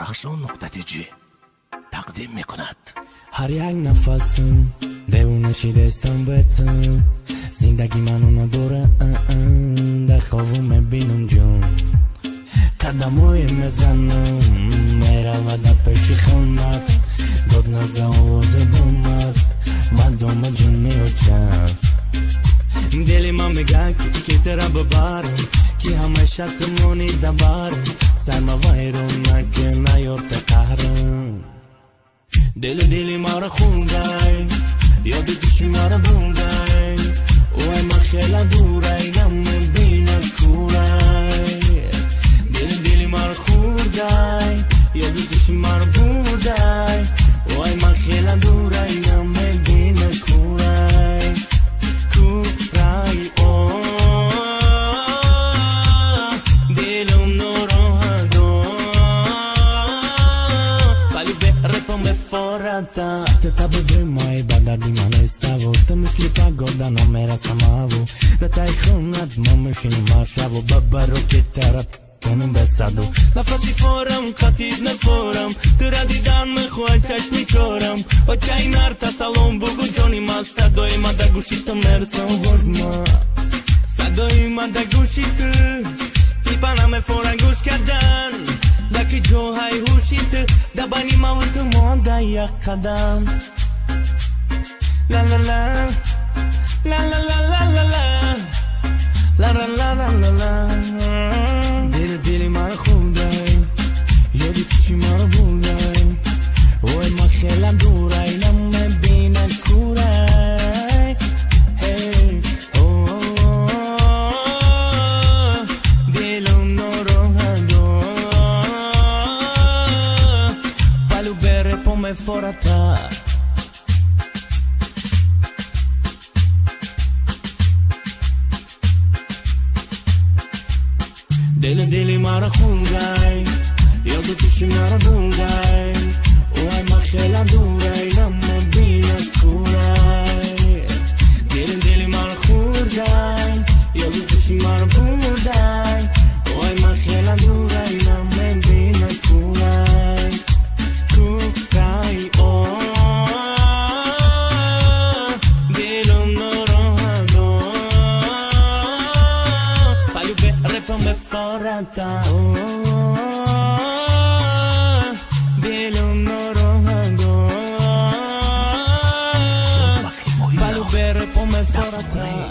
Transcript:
درخشان.tg تقدیم میکند. هر یک نفسم دیوونه شیدستم بتم زندگی منو نداره در خوابم میبینم جون قدمای میزنم میرود در پیش خونت داد نزد آواز بومد من دوم جون میوچم دلی من میگه که ترا ببارم که همیشه تو مونی دبارم سرما ویرون نکه نیارت قهرم دلی مارا خوندای یاد دوشی مارا بوندای اوه ما خیلی دورای نمیبینه کورای دلی مارا خوندای یاد دوشی مارا بوندای اوه ما خیلی دورای نمیبینه کورای کورای دلم نورو ولی به me forata Te tabo de mai badar di mane stavo Te misli pagoda no mera samavo Da tai khunat mamushin marshavo Babaro che tarap کنم بسادو نفسی فورم خطید نفورم تو را دیدن میخواه چشمی چورم و چای نار تا سالون بگو جانی ما صدای ما در گوشی تو مرسم وزما صدای ما در گوشی تو تیپا نمه فورن گوش کردن دکی جو های هوشی تو دبانی ما و تو مانده یک قدم لا لا لا لا لا لا لا لا لا لا لا لا لا دلی مرا خوندای یادی پیشی مرا بودای اوه ما خیلم دورای نمیبینه کورای دلم نروهدو پلو بره پومه فورتا دلی مرا خوندای یاد پیشی مرا بودای اوه ما خیلی دورای نمیبینه کورای دلی مرا خوندای یاد پیشی مرا بودای اوه ما خیلی دورای نمیبینه کورای کورای دلم نروهدو پلو به me forata دلم نروهدو پلو بره پو me forata